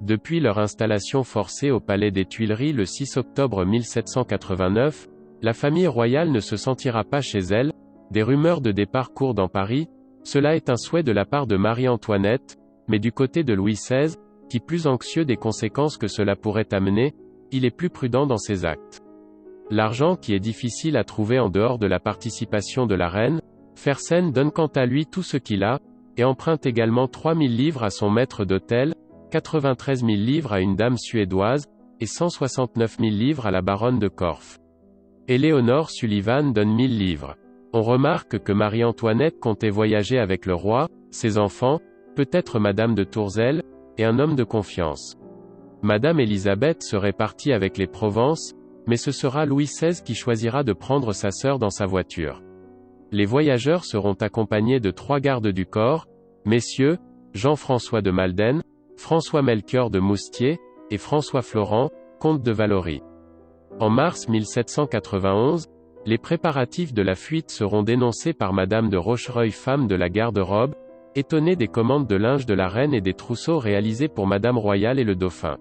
Depuis leur installation forcée au Palais des Tuileries le 6 octobre 1789, la famille royale ne se sentira pas chez elle, des rumeurs de départ courent dans Paris, cela est un souhait de la part de Marie-Antoinette, mais du côté de Louis XVI, qui plus anxieux des conséquences que cela pourrait amener, il est plus prudent dans ses actes. L'argent qui est difficile à trouver en dehors de la participation de la reine, Fersen donne quant à lui tout ce qu'il a, et emprunte également 3000 livres à son maître d'hôtel, 93 000 livres à une dame suédoise, et 169 000 livres à la baronne de Korff. Éléonore Sullivan donne 1000 livres. On remarque que Marie-Antoinette comptait voyager avec le roi, ses enfants, peut-être Madame de Tourzel, et un homme de confiance. Madame Élisabeth serait partie avec les Provences, mais ce sera Louis XVI qui choisira de prendre sa sœur dans sa voiture. Les voyageurs seront accompagnés de 3 gardes du corps, messieurs, Jean-François de Malden, François-Melchior de Moustier, et François-Florent, comte de Valory. En mars 1791, les préparatifs de la fuite seront dénoncés par Madame de Rochereuil, femme de la garde-robe, étonnée des commandes de linge de la reine et des trousseaux réalisés pour Madame Royale et le dauphin.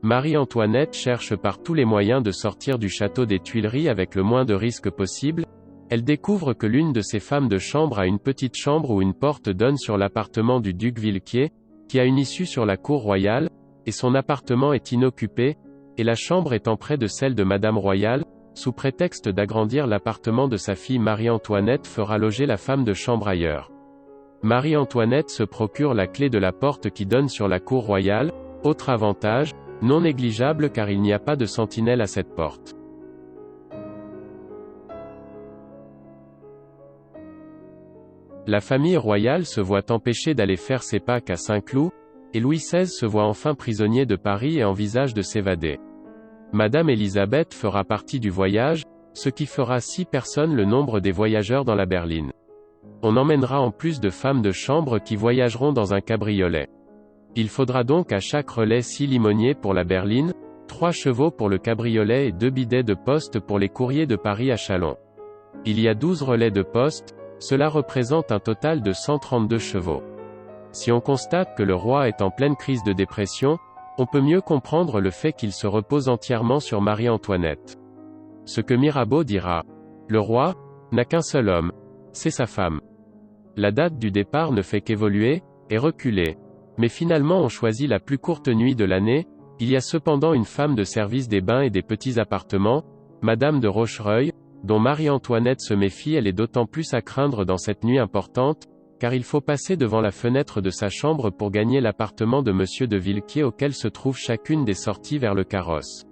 Marie-Antoinette cherche par tous les moyens de sortir du château des Tuileries avec le moins de risques possible. Elle découvre que l'une de ses femmes de chambre a une petite chambre où une porte donne sur l'appartement du duc Villequier, qui a une issue sur la cour royale, et son appartement est inoccupé, et la chambre étant près de celle de Madame Royale, sous prétexte d'agrandir l'appartement de sa fille Marie-Antoinette fera loger la femme de chambre ailleurs. Marie-Antoinette se procure la clé de la porte qui donne sur la cour royale, autre avantage, non négligeable car il n'y a pas de sentinelle à cette porte. La famille royale se voit empêchée d'aller faire ses Pâques à Saint-Cloud, et Louis XVI se voit enfin prisonnier de Paris et envisage de s'évader. Madame Élisabeth fera partie du voyage, ce qui fera 6 personnes le nombre des voyageurs dans la berline. On emmènera en plus de femmes de chambre qui voyageront dans un cabriolet. Il faudra donc à chaque relais 6 limoniers pour la berline, 3 chevaux pour le cabriolet et 2 bidets de poste pour les courriers de Paris à Châlons. Il y a 12 relais de poste, cela représente un total de 132 chevaux. Si on constate que le roi est en pleine crise de dépression, on peut mieux comprendre le fait qu'il se repose entièrement sur Marie-Antoinette. Ce que Mirabeau dira, « Le roi n'a qu'un seul homme, c'est sa femme. » La date du départ ne fait qu'évoluer, et reculer. Mais finalement on choisit la plus courte nuit de l'année, il y a cependant une femme de service des bains et des petits appartements, Madame de Rochereuil, dont Marie-Antoinette se méfie. Elle est d'autant plus à craindre dans cette nuit importante, car il faut passer devant la fenêtre de sa chambre pour gagner l'appartement de Monsieur de Villequier auquel se trouve chacune des sorties vers le carrosse.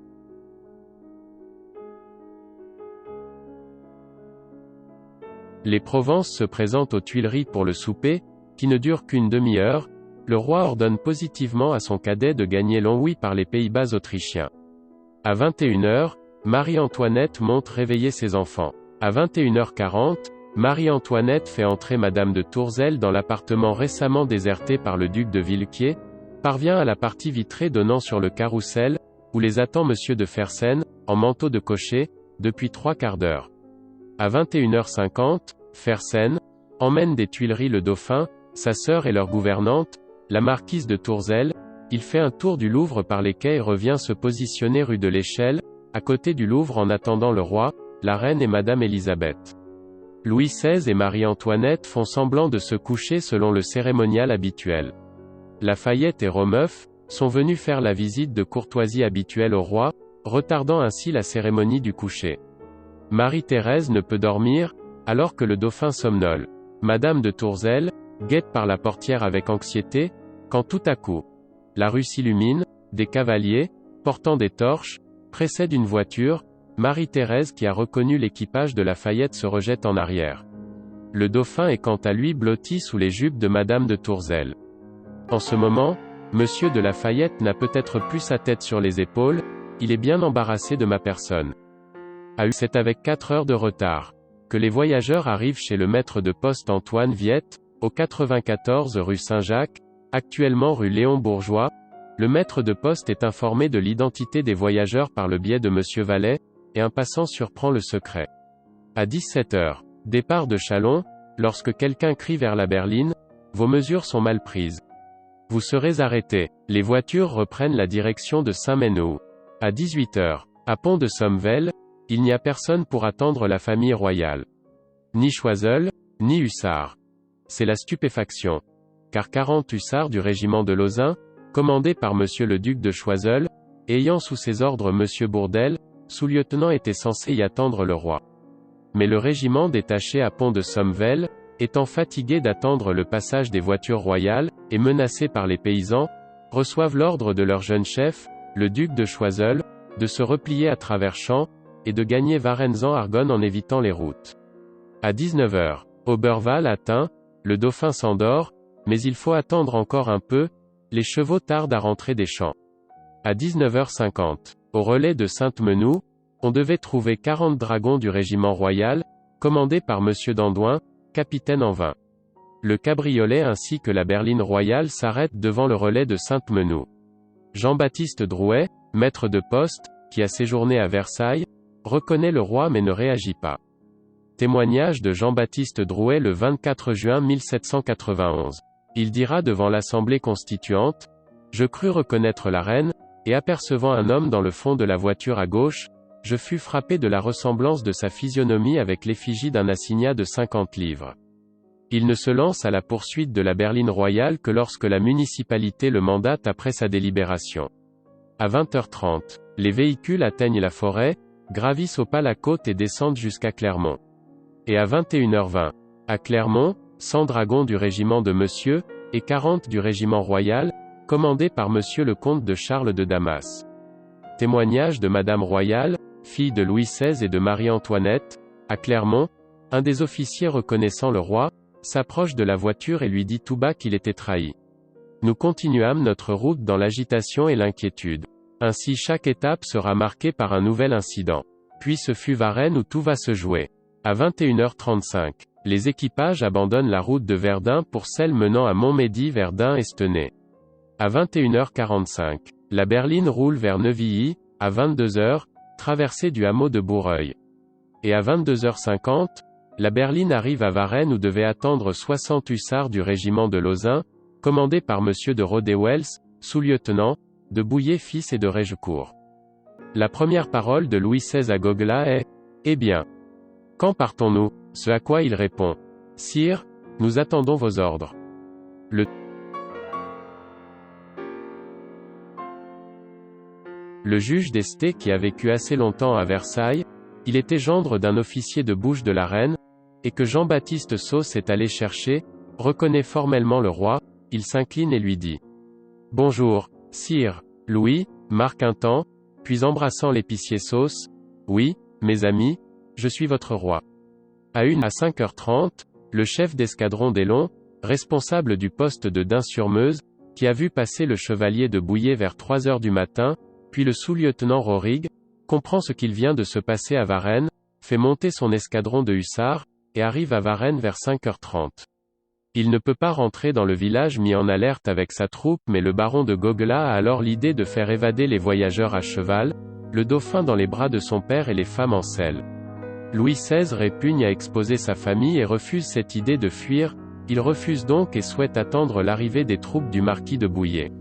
Les Provences se présentent aux Tuileries pour le souper, qui ne dure qu'une demi-heure. Le roi ordonne positivement à son cadet de gagner Longwy par les Pays-Bas autrichiens. À 21h, Marie-Antoinette monte réveiller ses enfants. À 21h40, Marie-Antoinette fait entrer Madame de Tourzel dans l'appartement récemment déserté par le duc de Villequier, parvient à la partie vitrée donnant sur le carrousel, où les attend Monsieur de Fersen, en manteau de cocher, depuis 3 quarts d'heure. À 21h50, Fersen emmène des Tuileries le dauphin, sa sœur et leur gouvernante, la marquise de Tourzel. Il fait un tour du Louvre par les quais et revient se positionner rue de l'Échelle, à côté du Louvre en attendant le roi, la reine et Madame Élisabeth. Louis XVI et Marie-Antoinette font semblant de se coucher selon le cérémonial habituel. Lafayette et Romeuf sont venus faire la visite de courtoisie habituelle au roi, retardant ainsi la cérémonie du coucher. Marie-Thérèse ne peut dormir, alors que le dauphin somnole. Madame de Tourzel guette par la portière avec anxiété, quand tout à coup, la rue s'illumine, des cavaliers, portant des torches, précèdent une voiture. Marie-Thérèse qui a reconnu l'équipage de Lafayette se rejette en arrière. Le dauphin est quant à lui blotti sous les jupes de Madame de Tourzel. En ce moment, Monsieur de Lafayette n'a peut-être plus sa tête sur les épaules, il est bien embarrassé de ma personne. C'est avec 4 heures de retard que les voyageurs arrivent chez le maître de poste Antoine Viette, au 94 rue Saint-Jacques, actuellement rue Léon Bourgeois. Le maître de poste est informé de l'identité des voyageurs par le biais de Monsieur Vallet, et un passant surprend le secret. À 17 heures, départ de Châlons, lorsque quelqu'un crie vers la berline, « Vos mesures sont mal prises. Vous serez arrêtés ». Les voitures reprennent la direction de Saint-Ménehould. À 18 heures, à Pont de Sommevel, il n'y a personne pour attendre la famille royale. Ni Choiseul, ni hussards. C'est la stupéfaction. Car 40 hussards du régiment de Lauzun, commandés par monsieur le duc de Choiseul, ayant sous ses ordres monsieur Bourdelle, sous-lieutenant, étaient censés y attendre le roi. Mais le régiment détaché à Pont de Sommevel, étant fatigué d'attendre le passage des voitures royales, et menacé par les paysans, reçoivent l'ordre de leur jeune chef, le duc de Choiseul, de se replier à travers champs, et de gagner Varennes-en-Argonne en évitant les routes. À 19 heures, Auberval atteint, le dauphin s'endort, mais il faut attendre encore un peu, les chevaux tardent à rentrer des champs. À 19h50, au relais de Sainte-Menehould, on devait trouver 40 dragons du régiment royal, commandés par monsieur d'Andoin, capitaine en vin. Le cabriolet ainsi que la berline royale s'arrêtent devant le relais de Sainte-Menehould. Jean-Baptiste Drouet, maître de poste, qui a séjourné à Versailles, reconnaît le roi mais ne réagit pas. Témoignage de Jean-Baptiste Drouet le 24 juin 1791. Il dira devant l'Assemblée constituante, « Je crus reconnaître la reine, et apercevant un homme dans le fond de la voiture à gauche, je fus frappé de la ressemblance de sa physionomie avec l'effigie d'un assignat de 50 livres. Il ne se lance à la poursuite de la berline royale que lorsque la municipalité le mandate après sa délibération. À 20h30, les véhicules atteignent la forêt, gravissent au pas la côte et descendent jusqu'à Clermont. Et à 21h20, à Clermont, 100 dragons du régiment de Monsieur, et 40 du régiment royal, commandés par Monsieur le comte de Charles de Damas. Témoignage de Madame Royale, fille de Louis XVI et de Marie-Antoinette, à Clermont, un des officiers reconnaissant le roi, s'approche de la voiture et lui dit tout bas qu'il était trahi. Nous continuâmes notre route dans l'agitation et l'inquiétude. Ainsi chaque étape sera marquée par un nouvel incident. Puis ce fut Varennes où tout va se jouer. À 21h35, les équipages abandonnent la route de Verdun pour celle menant à Montmédy, Verdun et Stenay. À 21h45, la berline roule vers Neuvilly, à 22h, traversée du hameau de Bourreuil. Et à 22h50, la berline arrive à Varennes où devaient attendre 60 hussards du régiment de Lauzun, commandés par monsieur de Rodewels, sous-lieutenant, de Bouillé fils et de Régecourt. La première parole de Louis XVI à Gogla est « Eh bien, quand partons-nous ?» Ce à quoi il répond « Sire, nous attendons vos ordres. » Le juge d'Este qui a vécu assez longtemps à Versailles, il était gendre d'un officier de bouche de la reine, et que Jean-Baptiste Sauce est allé chercher, reconnaît formellement le roi, il s'incline et lui dit « Bonjour, sire. » Louis marque un temps, puis embrassant l'épicier Sauce, « Oui, mes amis, je suis votre roi. » À 5h30, le chef d'escadron d'Élon, responsable du poste de Dun-sur-Meuse, qui a vu passer le chevalier de Bouillé vers 3h du matin, puis le sous-lieutenant Rorig, comprend ce qu'il vient de se passer à Varennes, fait monter son escadron de hussards, et arrive à Varennes vers 5h30. Il ne peut pas rentrer dans le village mis en alerte avec sa troupe mais le baron de Gogla a alors l'idée de faire évader les voyageurs à cheval, le dauphin dans les bras de son père et les femmes en selle. Louis XVI répugne à exposer sa famille et refuse cette idée de fuir, il refuse donc et souhaite attendre l'arrivée des troupes du marquis de Bouillé.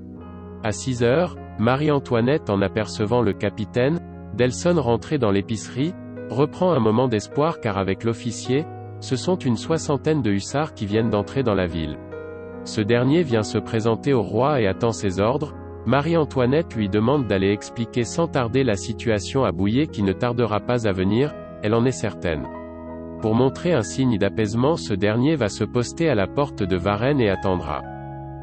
À 6h, Marie-Antoinette en apercevant le capitaine, Delson rentré dans l'épicerie, reprend un moment d'espoir car avec l'officier, ce sont une soixantaine de hussards qui viennent d'entrer dans la ville. Ce dernier vient se présenter au roi et attend ses ordres, Marie-Antoinette lui demande d'aller expliquer sans tarder la situation à Bouillé qui ne tardera pas à venir, elle en est certaine. Pour montrer un signe d'apaisement ce dernier va se poster à la porte de Varennes et attendra.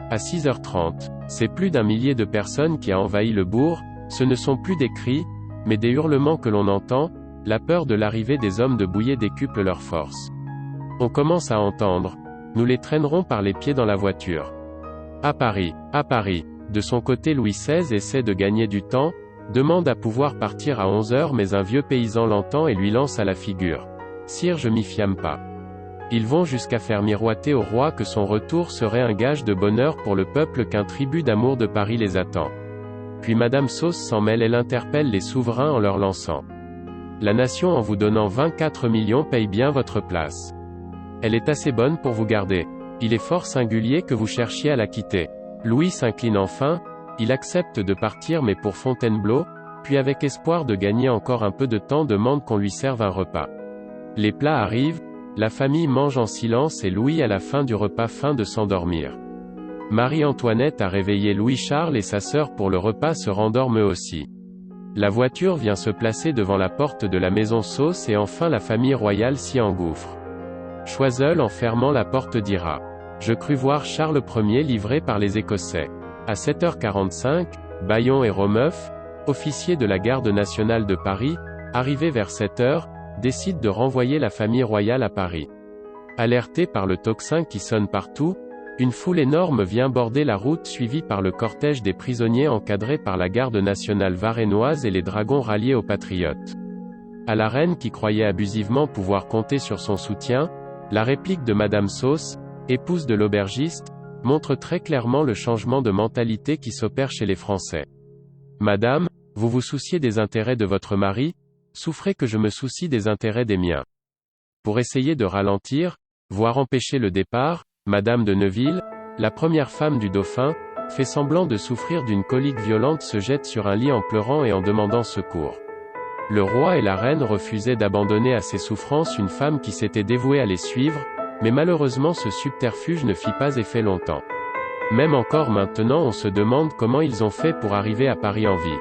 À 6h30, c'est plus d'1 millier de personnes qui a envahi le bourg, ce ne sont plus des cris, mais des hurlements que l'on entend, la peur de l'arrivée des hommes de Bouillé décuple leurs forces. On commence à entendre, nous les traînerons par les pieds dans la voiture. À Paris. De son côté Louis XVI essaie de gagner du temps, Demande à pouvoir partir à 11 heures mais un vieux paysan l'entend et lui lance à la figure. Sire, je m'y fiame pas. Ils vont jusqu'à faire miroiter au roi que son retour serait un gage de bonheur pour le peuple, qu'un tribut d'amour de Paris les attend. Puis Madame Sauce s'en mêle, elle interpelle les souverains en leur lançant. La nation en vous donnant 24 millions paye bien votre place. Elle est assez bonne pour vous garder. Il est fort singulier que vous cherchiez à la quitter. Louis s'incline enfin, il accepte de partir mais pour Fontainebleau, puis avec espoir de gagner encore un peu de temps demande qu'on lui serve un repas. Les plats arrivent, la famille mange en silence et Louis à la fin du repas feint de s'endormir. Marie-Antoinette a réveillé Louis-Charles et sa sœur pour le repas se rendorment eux aussi. La voiture vient se placer devant la porte de la maison Sauce et enfin la famille royale s'y engouffre. Choiseul en fermant la porte dira. Je crus voir Charles Ier livré par les Écossais. À 7h45, Bayon et Romeuf, officiers de la garde nationale de Paris, arrivés vers 7h, décident de renvoyer la famille royale à Paris. Alertés par le tocsin qui sonne partout, une foule énorme vient border la route suivie par le cortège des prisonniers encadrés par la garde nationale varennoise et les dragons ralliés aux patriotes. À la reine qui croyait abusivement pouvoir compter sur son soutien, la réplique de Madame Sauce, épouse de l'aubergiste, montre très clairement le changement de mentalité qui s'opère chez les Français. Madame, vous vous souciez des intérêts de votre mari, souffrez que je me soucie des intérêts des miens. Pour essayer de ralentir, voire empêcher le départ, Madame de Neuville, la première femme du dauphin, fait semblant de souffrir d'une colique violente, se jette sur un lit en pleurant et en demandant secours. Le roi et la reine refusaient d'abandonner à ses souffrances une femme qui s'était dévouée à les suivre, mais malheureusement ce subterfuge ne fit pas effet longtemps. Même encore maintenant on se demande comment ils ont fait pour arriver à Paris en vie.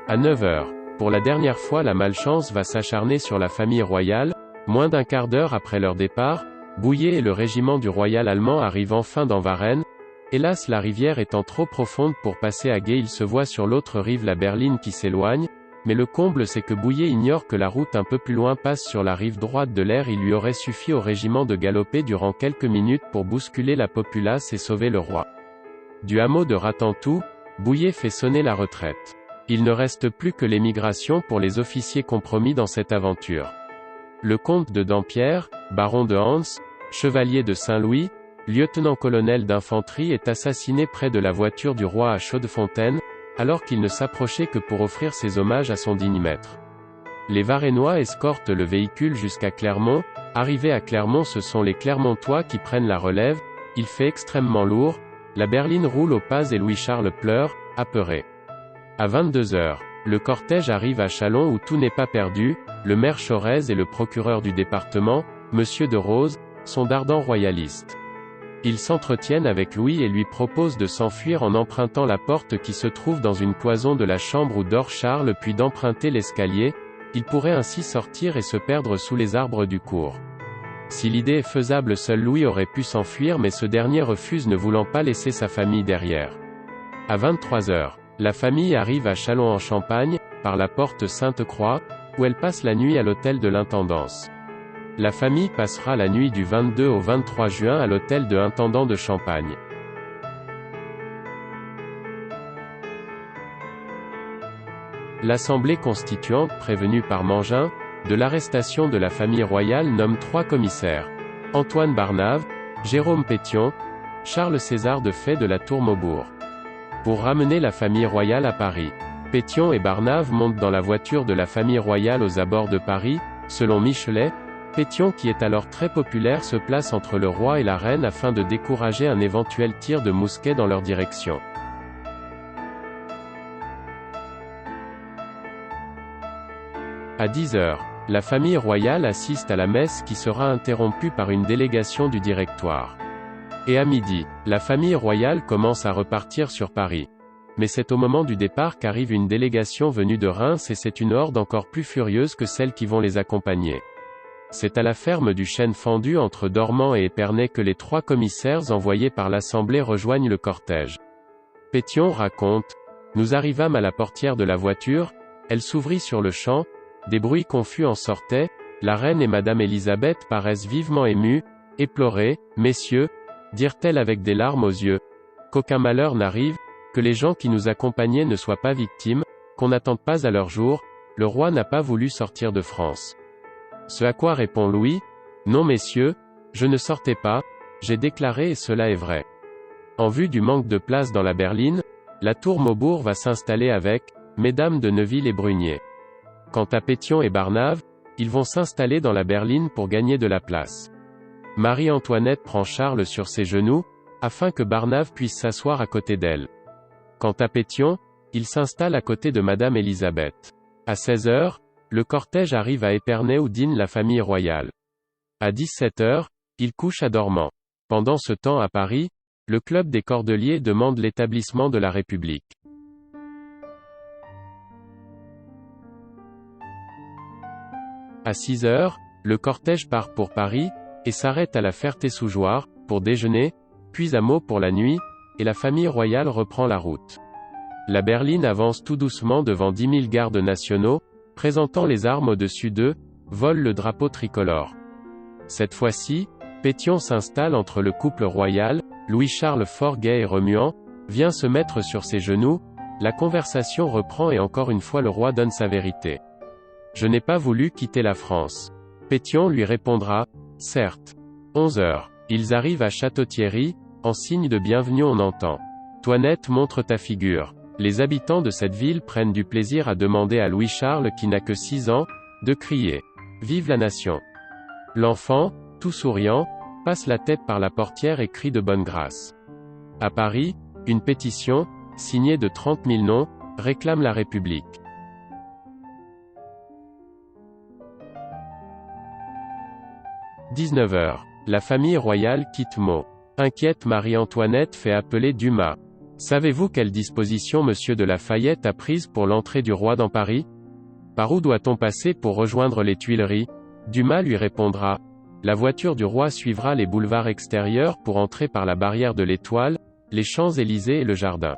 À 9h, pour la dernière fois la malchance va s'acharner sur la famille royale, moins d'un quart d'heure après leur départ, Bouillé et le régiment du royal allemand arrivent enfin dans Varennes. Hélas la rivière étant trop profonde pour passer à gué, ils se voient sur l'autre rive la berline qui s'éloigne, mais le comble c'est que Bouillé ignore que la route un peu plus loin passe sur la rive droite de l'Aire. Il lui aurait suffi au régiment de galoper durant quelques minutes pour bousculer la populace et sauver le roi. Du hameau de Ratantou, Bouillé fait sonner la retraite. Il ne reste plus que l'émigration pour les officiers compromis dans cette aventure. Le comte de Dampierre, baron de Hans, chevalier de Saint-Louis, lieutenant-colonel d'infanterie, est assassiné près de la voiture du roi à Chaudefontaine, alors qu'il ne s'approchait que pour offrir ses hommages à son digne maître. Les Varennois escortent le véhicule jusqu'à Clermont. Arrivés à Clermont, ce sont les Clermontois qui prennent la relève. Il fait extrêmement lourd, la berline roule au pas et Louis-Charles pleure, apeuré. À 22h, le cortège arrive à Châlons où tout n'est pas perdu. Le maire Chorez et le procureur du département, Monsieur de Rose, sont d'ardents royalistes. Ils s'entretiennent avec Louis et lui proposent de s'enfuir en empruntant la porte qui se trouve dans une cloison de la chambre où dort Charles, puis d'emprunter l'escalier. Il pourrait ainsi sortir et se perdre sous les arbres du cours. Si l'idée est faisable, seul Louis aurait pu s'enfuir, mais ce dernier refuse, ne voulant pas laisser sa famille derrière. À 23h, la famille arrive à Châlons-en-Champagne, par la porte Sainte-Croix, où elle passe la nuit à l'hôtel de l'intendance. La famille passera la nuit du 22 au 23 juin à l'hôtel de l'intendant de Champagne. L'Assemblée constituante, prévenue par Mangin, de l'arrestation de la famille royale, nomme 3 commissaires. Antoine Barnave, Jérôme Pétion, Charles César de Fay de la Tour-Maubourg. Pour ramener la famille royale à Paris. Pétion et Barnave montent dans la voiture de la famille royale aux abords de Paris. Selon Michelet, Pétion, qui est alors très populaire, se place entre le roi et la reine afin de décourager un éventuel tir de mousquet dans leur direction. À 10h, la famille royale assiste à la messe qui sera interrompue par une délégation du directoire. Et à midi, la famille royale commence à repartir sur Paris. Mais c'est au moment du départ qu'arrive une délégation venue de Reims et c'est une horde encore plus furieuse que celles qui vont les accompagner. C'est à la ferme du Chêne Fendu entre Dormans et Épernay que les 3 commissaires envoyés par l'Assemblée rejoignent le cortège. Pétion raconte « Nous arrivâmes à la portière de la voiture, elle s'ouvrit sur le champ, des bruits confus en sortaient, la reine et Madame Élisabeth paraissent vivement émues, éplorées, messieurs, dirent-elles avec des larmes aux yeux, qu'aucun malheur n'arrive, que les gens qui nous accompagnaient ne soient pas victimes, qu'on n'attende pas à leur jour, le roi n'a pas voulu sortir de France. Ce à quoi répond Louis, non messieurs, je ne sortais pas, j'ai déclaré et cela est vrai. En vue du manque de place dans la berline, la tour Maubourg va s'installer avec, mesdames de Neuville et Brunier. Quant à Pétion et Barnave, ils vont s'installer dans la berline pour gagner de la place. Marie-Antoinette prend Charles sur ses genoux, afin que Barnave puisse s'asseoir à côté d'elle. Quant à Pétion, il s'installe à côté de Madame Élisabeth. À 16 heures, le cortège arrive à Épernay où dîne la famille royale. À 17 heures, il couche à Dormans. Pendant ce temps à Paris, le club des Cordeliers demande l'établissement de la République. À 6 heures, le cortège part pour Paris, et s'arrête à la Ferté-sous-Jouarre, pour déjeuner, puis à Meaux pour la nuit, et la famille royale reprend la route. La berline avance tout doucement devant 10 000 gardes nationaux, présentant les armes au-dessus d'eux, vole le drapeau tricolore. Cette fois-ci, Pétion s'installe entre le couple royal, Louis-Charles fort gai et remuant, vient se mettre sur ses genoux, la conversation reprend et encore une fois le roi donne sa vérité. Je n'ai pas voulu quitter la France. Pétion lui répondra, certes. 11 heures. Ils arrivent à Château-Thierry, en signe de bienvenue on entend. Toinette montre ta figure. Les habitants de cette ville prennent du plaisir à demander à Louis-Charles qui n'a que 6 ans, de crier. Vive la nation. L'enfant, tout souriant, passe la tête par la portière et crie de bonne grâce. À Paris, une pétition, signée de 30 000 noms, réclame la République. 19 heures. La famille royale quitte Meaux. Inquiète Marie-Antoinette fait appeler Dumas. Savez-vous quelle disposition monsieur de La Fayette a prise pour l'entrée du roi dans Paris? Par où doit-on passer pour rejoindre les Tuileries? Dumas lui répondra. La voiture du roi suivra les boulevards extérieurs pour entrer par la barrière de l'Étoile, les Champs-Élysées et le Jardin.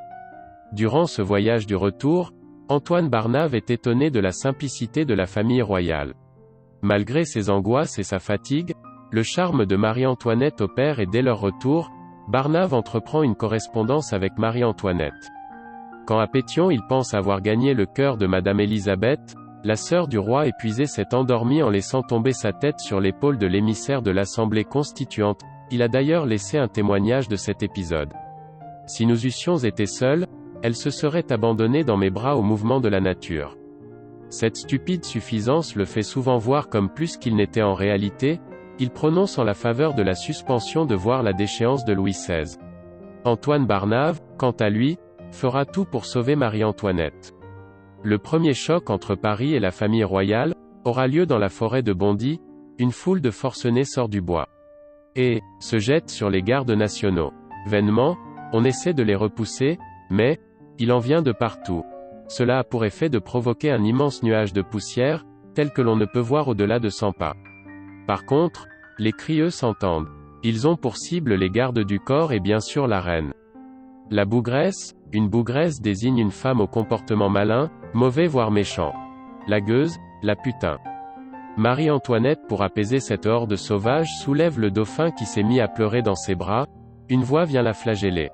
Durant ce voyage du retour, Antoine Barnave est étonné de la simplicité de la famille royale. Malgré ses angoisses et sa fatigue, le charme de Marie-Antoinette opère et dès leur retour, Barnave entreprend une correspondance avec Marie-Antoinette. Quand à Pétion il pense avoir gagné le cœur de Madame Élisabeth, la sœur du roi épuisée s'est endormie en laissant tomber sa tête sur l'épaule de l'émissaire de l'Assemblée constituante, il a d'ailleurs laissé un témoignage de cet épisode. Si nous eussions été seuls, elle se serait abandonnée dans mes bras au mouvement de la nature. Cette stupide suffisance le fait souvent voir comme plus qu'il n'était en réalité, il prononce en la faveur de la suspension de voir la déchéance de Louis XVI. Antoine Barnave, quant à lui, fera tout pour sauver Marie-Antoinette. Le premier choc entre Paris et la famille royale aura lieu dans la forêt de Bondy, une foule de forcenés sort du bois et se jette sur les gardes nationaux. Vainement, on essaie de les repousser, mais il en vient de partout. Cela a pour effet de provoquer un immense nuage de poussière, tel que l'on ne peut voir au-delà de 100 pas. Par contre, les cris eux s'entendent. Ils ont pour cible les gardes du corps et bien sûr la reine. La bougresse, une bougresse désigne une femme au comportement malin, mauvais voire méchant. La gueuse, la putain. Marie-Antoinette pour apaiser cette horde sauvage soulève le dauphin qui s'est mis à pleurer dans ses bras, une voix vient la flageller.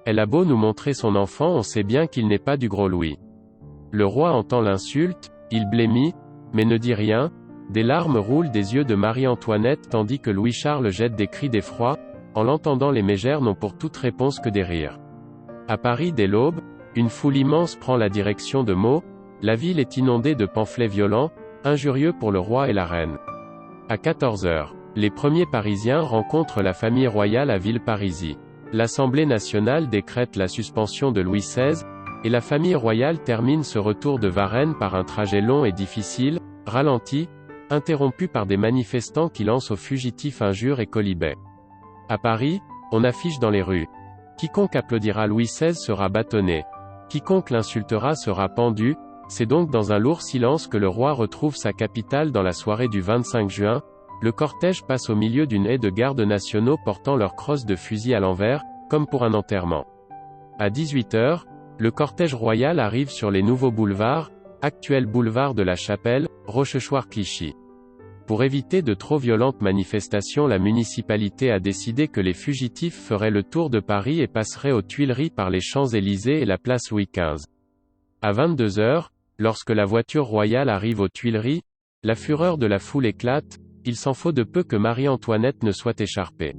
Elle a beau nous montrer son enfant on sait bien qu'il n'est pas du gros Louis. Le roi entend l'insulte, il blêmit, mais ne dit rien, des larmes roulent des yeux de Marie-Antoinette tandis que Louis-Charles jette des cris d'effroi, en l'entendant les mégères n'ont pour toute réponse que des rires. À Paris dès l'aube, une foule immense prend la direction de Meaux, la ville est inondée de pamphlets violents, injurieux pour le roi et la reine. À 14 heures, les premiers Parisiens rencontrent la famille royale à Villeparisis. L'Assemblée nationale décrète la suspension de Louis XVI, et la famille royale termine ce retour de Varennes par un trajet long et difficile, ralenti, interrompu par des manifestants qui lancent aux fugitifs injures et quolibets. À Paris, on affiche dans les rues. Quiconque applaudira Louis XVI sera bâtonné. Quiconque l'insultera sera pendu. C'est donc dans un lourd silence que le roi retrouve sa capitale dans la soirée du 25 juin. Le cortège passe au milieu d'une haie de gardes nationaux portant leurs crosses de fusil à l'envers, comme pour un enterrement. À 18 heures, le cortège royal arrive sur les nouveaux boulevards, actuel boulevard de la Chapelle, Rochechouart-Clichy. Pour éviter de trop violentes manifestations, la municipalité a décidé que les fugitifs feraient le tour de Paris et passeraient aux Tuileries par les Champs-Élysées et la place Louis XV. À 22 heures, lorsque la voiture royale arrive aux Tuileries, la fureur de la foule éclate, il s'en faut de peu que Marie-Antoinette ne soit écharpée.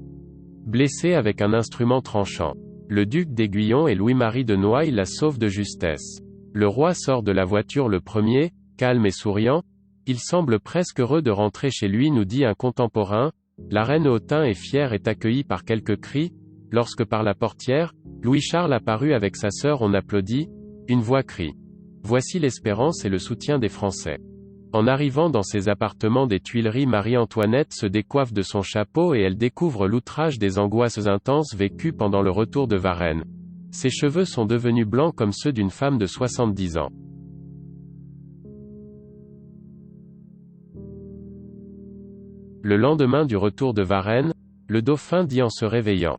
Blessée avec un instrument tranchant. Le duc d'Aiguillon et Louis-Marie de Noailles la sauvent de justesse. Le roi sort de la voiture le premier, calme et souriant. Il semble presque heureux de rentrer chez lui, nous dit un contemporain. La reine hautain et fière est accueillie par quelques cris. Lorsque par la portière, Louis-Charles apparut avec sa sœur, on applaudit. Une voix crie. Voici l'espérance et le soutien des Français. En arrivant dans ses appartements des Tuileries, Marie-Antoinette se décoiffe de son chapeau et elle découvre l'outrage des angoisses intenses vécues pendant le retour de Varennes. Ses cheveux sont devenus blancs comme ceux d'une femme de 70 ans. Le lendemain du retour de Varennes, le dauphin dit en se réveillant.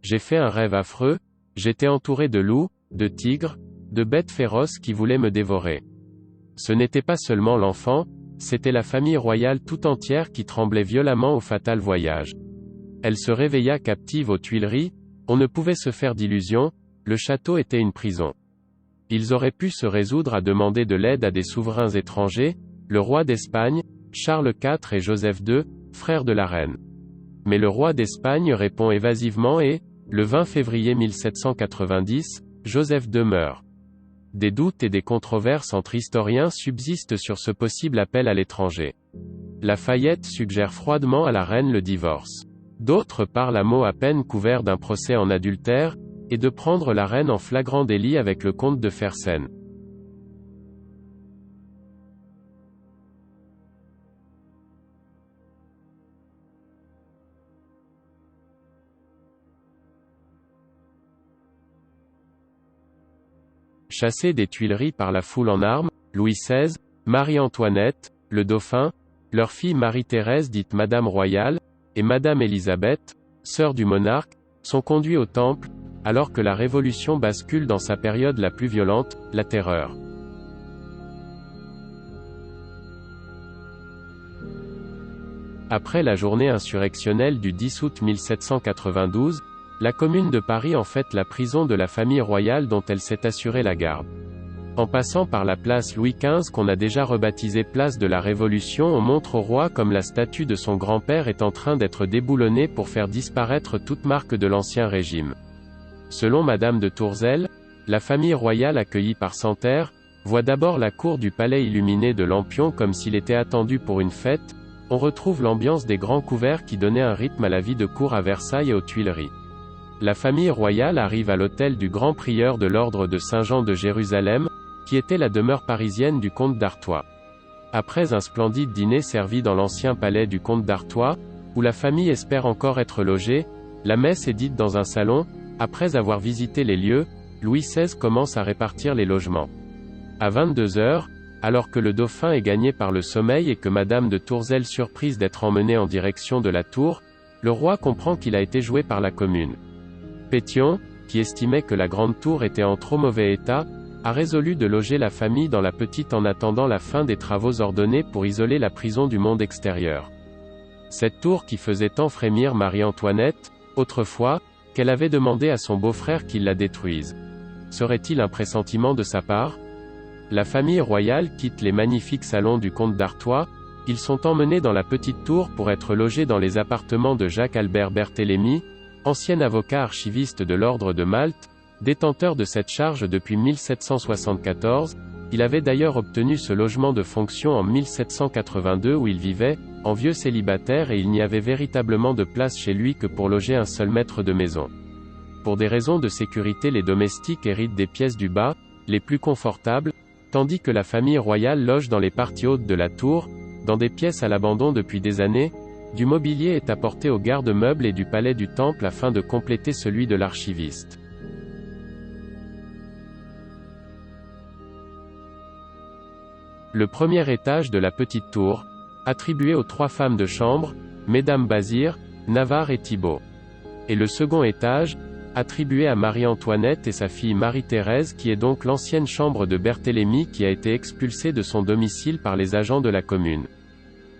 J'ai fait un rêve affreux, j'étais entouré de loups, de tigres, de bêtes féroces qui voulaient me dévorer. Ce n'était pas seulement l'enfant, c'était la famille royale tout entière qui tremblait violemment au fatal voyage. Elle se réveilla captive aux Tuileries, on ne pouvait se faire d'illusions, le château était une prison. Ils auraient pu se résoudre à demander de l'aide à des souverains étrangers, le roi d'Espagne, Charles IV et Joseph II, frères de la reine. Mais le roi d'Espagne répond évasivement et, le 20 février 1790, Joseph II meurt. Des doutes et des controverses entre historiens subsistent sur ce possible appel à l'étranger. Lafayette suggère froidement à la reine le divorce. D'autres parlent à mot à peine couvert d'un procès en adultère, et de prendre la reine en flagrant délit avec le comte de Fersen. Chassés des Tuileries par la foule en armes, Louis XVI, Marie-Antoinette, le dauphin, leur fille Marie-Thérèse dite Madame Royale, et Madame Élisabeth, sœur du monarque, sont conduits au Temple, alors que la Révolution bascule dans sa période la plus violente, la Terreur. Après la journée insurrectionnelle du 10 août 1792, la Commune de Paris en fait la prison de la famille royale dont elle s'est assurée la garde. En passant par la place Louis XV qu'on a déjà rebaptisée place de la Révolution, on montre au roi comme la statue de son grand-père est en train d'être déboulonnée pour faire disparaître toute marque de l'Ancien Régime. Selon Madame de Tourzel, la famille royale accueillie par Santerre, voit d'abord la cour du palais illuminée de lampions comme s'il était attendu pour une fête. On retrouve l'ambiance des grands couverts qui donnait un rythme à la vie de cour à Versailles et aux Tuileries. La famille royale arrive à l'hôtel du grand prieur de l'ordre de Saint-Jean de Jérusalem, qui était la demeure parisienne du comte d'Artois. Après un splendide dîner servi dans l'ancien palais du comte d'Artois, où la famille espère encore être logée, la messe est dite dans un salon. Après avoir visité les lieux, Louis XVI commence à répartir les logements. À 22 heures, alors que le dauphin est gagné par le sommeil et que Madame de Tourzel surprise d'être emmenée en direction de la tour, le roi comprend qu'il a été joué par la Commune. Pétion, qui estimait que la grande tour était en trop mauvais état, a résolu de loger la famille dans la petite en attendant la fin des travaux ordonnés pour isoler la prison du monde extérieur. Cette tour qui faisait tant frémir Marie-Antoinette, autrefois, qu'elle avait demandé à son beau-frère qu'il la détruise. Serait-il un pressentiment de sa part? La famille royale quitte les magnifiques salons du comte d'Artois, ils sont emmenés dans la petite tour pour être logés dans les appartements de Jacques-Albert Berthélemy, ancien avocat archiviste de l'ordre de Malte, détenteur de cette charge depuis 1774, il avait d'ailleurs obtenu ce logement de fonction en 1782 où il vivait, en vieux célibataire et il n'y avait véritablement de place chez lui que pour loger un seul maître de maison. Pour des raisons de sécurité les domestiques héritent des pièces du bas, les plus confortables, tandis que la famille royale loge dans les parties hautes de la tour, dans des pièces à l'abandon depuis des années. Du mobilier est apporté aux garde-meubles et du palais du Temple afin de compléter celui de l'archiviste. Le premier étage de la petite tour, attribué aux 3 femmes de chambre, Mesdames Bazire, Navarre et Thibaut. Et le second étage, attribué à Marie-Antoinette et sa fille Marie-Thérèse qui est donc l'ancienne chambre de Berthélemy qui a été expulsée de son domicile par les agents de la Commune.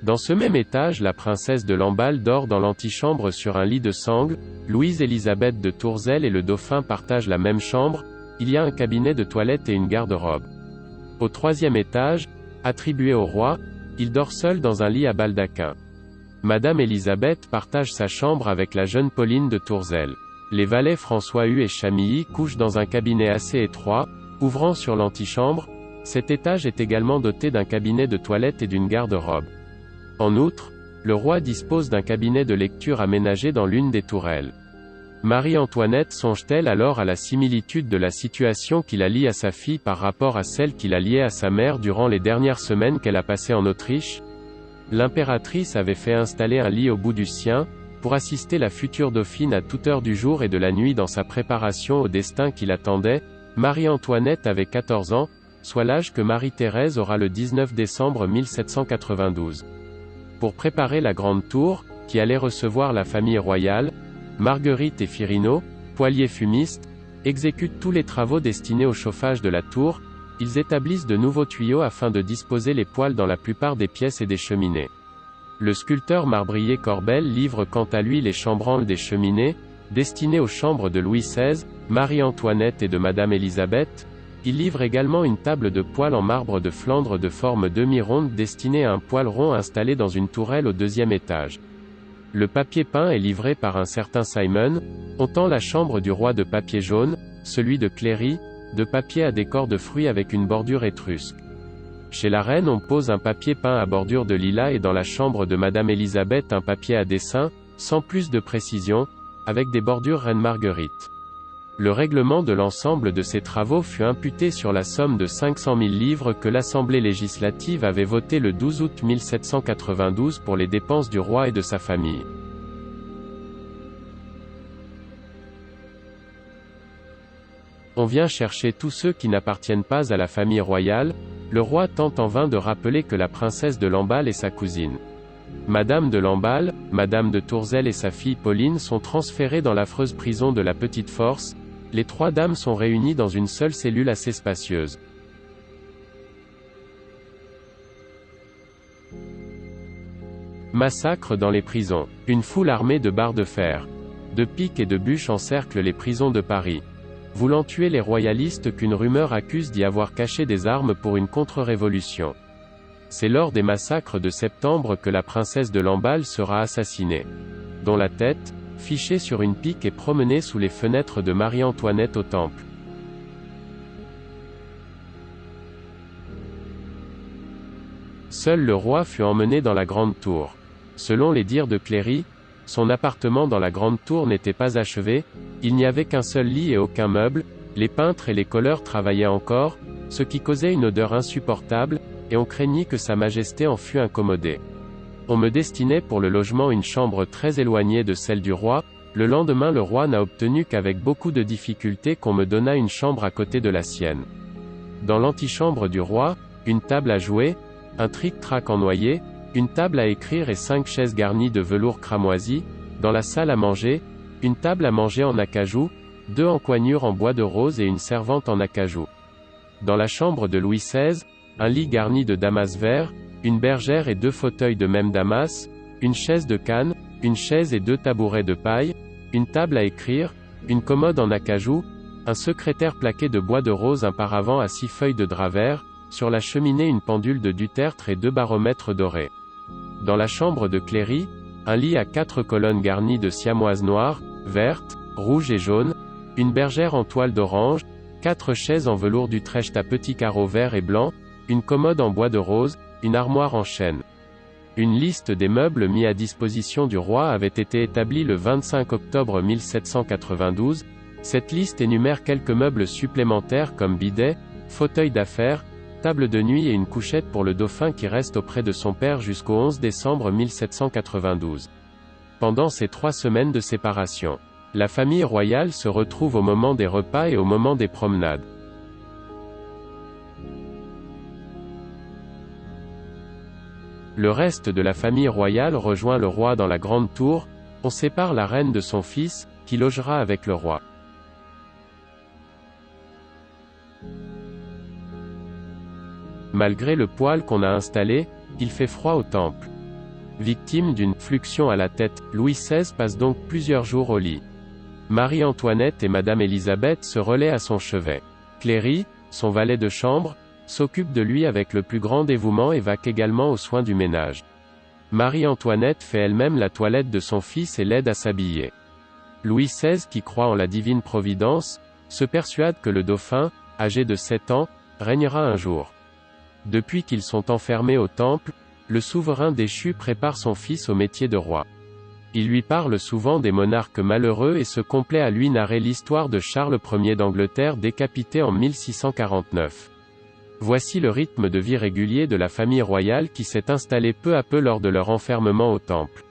Dans ce même étage, la princesse de Lamballe dort dans l'antichambre sur un lit de sangle, Louise-Élisabeth de Tourzel et le dauphin partagent la même chambre, il y a un cabinet de toilette et une garde-robe. Au 3e étage, attribué au roi, il dort seul dans un lit à baldaquin. Madame Élisabeth partage sa chambre avec la jeune Pauline de Tourzel. Les valets François Hue et Chamilly couchent dans un cabinet assez étroit, ouvrant sur l'antichambre. Cet étage est également doté d'un cabinet de toilette et d'une garde-robe. En outre, le roi dispose d'un cabinet de lecture aménagé dans l'une des tourelles. Marie-Antoinette songe-t-elle alors à la similitude de la situation qui la lie à sa fille par rapport à celle qui la liait à sa mère durant les dernières semaines qu'elle a passées en Autriche? L'impératrice avait fait installer un lit au bout du sien, pour assister la future dauphine à toute heure du jour et de la nuit dans sa préparation au destin qui l'attendait. Marie-Antoinette avait 14 ans, soit l'âge que Marie-Thérèse aura le 19 décembre 1792. Pour préparer la grande tour, qui allait recevoir la famille royale, Marguerite et Firino, poiliers fumistes, exécutent tous les travaux destinés au chauffage de la tour. Ils établissent de nouveaux tuyaux afin de disposer les poêles dans la plupart des pièces et des cheminées. Le sculpteur marbrier Corbel livre quant à lui les chambranles des cheminées, destinées aux chambres de Louis XVI, Marie-Antoinette et de Madame Élisabeth. Il livre également une table de poêle en marbre de Flandre de forme demi-ronde destinée à un poêle rond installé dans une tourelle au 2e étage. Le papier peint est livré par un certain Simon. On tend la chambre du roi de papier jaune, celui de Cléry, de papier à décor de fruits avec une bordure étrusque. Chez la reine on pose un papier peint à bordure de lilas et dans la chambre de Madame Élisabeth un papier à dessin, sans plus de précision, avec des bordures Reine Marguerite. Le règlement de l'ensemble de ces travaux fut imputé sur la somme de 500 000 livres que l'Assemblée législative avait votée le 12 août 1792 pour les dépenses du roi et de sa famille. On vient chercher tous ceux qui n'appartiennent pas à la famille royale. Le roi tente en vain de rappeler que la princesse de Lamballe est sa cousine. Madame de Lamballe, Madame de Tourzel et sa fille Pauline sont transférées dans l'affreuse prison de la Petite Force. Les 3 dames sont réunies dans une seule cellule assez spacieuse. Massacre dans les prisons. Une foule armée de barres de fer, de piques et de bûches encercle les prisons de Paris, voulant tuer les royalistes qu'une rumeur accuse d'y avoir caché des armes pour une contre-révolution. C'est lors des massacres de septembre que la princesse de Lamballe sera assassinée, dont la tête, fichée sur une pique, est promenée sous les fenêtres de Marie-Antoinette au Temple. Seul le roi fut emmené dans la grande tour. Selon les dires de Cléry, son appartement dans la grande tour n'était pas achevé, il n'y avait qu'un seul lit et aucun meuble, les peintres et les colleurs travaillaient encore, ce qui causait une odeur insupportable, et on craignit que sa majesté en fût incommodée. On me destinait pour le logement une chambre très éloignée de celle du roi. Le lendemain le roi n'a obtenu qu'avec beaucoup de difficulté qu'on me donnât une chambre à côté de la sienne. Dans l'antichambre du roi, une table à jouer, un tric-trac en noyer, une table à écrire et 5 chaises garnies de velours cramoisi. Dans la salle à manger, une table à manger en acajou, 2 encoignures en bois de rose et une servante en acajou. Dans la chambre de Louis XVI, un lit garni de damas vert, une bergère et 2 fauteuils de même damas, une chaise de canne, une chaise et 2 tabourets de paille, une table à écrire, une commode en acajou, un secrétaire plaqué de bois de rose, un paravent à 6 feuilles de drap vert, sur la cheminée une pendule de du-tertre et 2 baromètres dorés. Dans la chambre de Cléry, un lit à 4 colonnes garnies de siamoise noire, verte, rouge et jaune, une bergère en toile d'orange, 4 chaises en velours d'Utrecht à petits carreaux verts et blancs, une commode en bois de rose, une armoire en chêne. Une liste des meubles mis à disposition du roi avait été établie le 25 octobre 1792. Cette liste énumère quelques meubles supplémentaires comme bidet, fauteuil d'affaires, table de nuit et une couchette pour le dauphin qui reste auprès de son père jusqu'au 11 décembre 1792. Pendant ces 3 semaines de séparation, la famille royale se retrouve au moment des repas et au moment des promenades. Le reste de la famille royale rejoint le roi dans la grande tour. On sépare la reine de son fils, qui logera avec le roi. Malgré le poêle qu'on a installé, il fait froid au temple. Victime d'une fluxion à la tête, Louis XVI passe donc plusieurs jours au lit. Marie-Antoinette et Madame Élisabeth se relaient à son chevet. Cléry, son valet de chambre, s'occupe de lui avec le plus grand dévouement et vaque également aux soins du ménage. Marie-Antoinette fait elle-même la toilette de son fils et l'aide à s'habiller. Louis XVI, qui croit en la divine providence, se persuade que le dauphin, âgé de 7 ans, régnera un jour. Depuis qu'ils sont enfermés au temple, le souverain déchu prépare son fils au métier de roi. Il lui parle souvent des monarques malheureux et se complaît à lui narrer l'histoire de Charles Ier d'Angleterre décapité en 1649. Voici le rythme de vie régulier de la famille royale qui s'est installé peu à peu lors de leur enfermement au temple.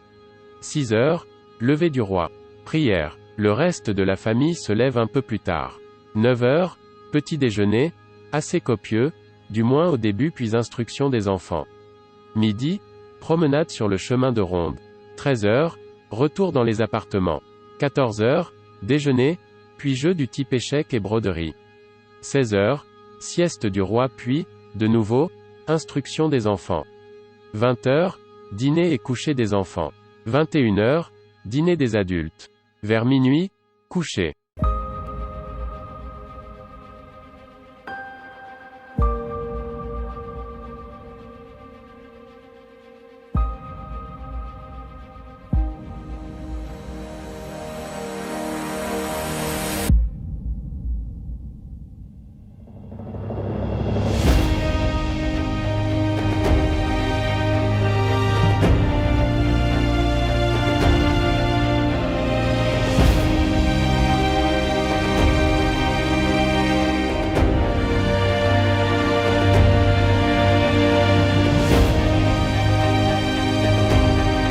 6 heures, lever du roi. Prière. Le reste de la famille se lève un peu plus tard. 9 heures, petit déjeuner, assez copieux, du moins au début puis instruction des enfants. Midi, promenade sur le chemin de ronde. 13 heures, retour dans les appartements. 14 heures, déjeuner, puis jeu du type échec et broderie. 16 heures, sieste du roi puis, de nouveau, instruction des enfants. 20 heures, dîner et coucher des enfants. 21 heures, dîner des adultes. Vers minuit, coucher.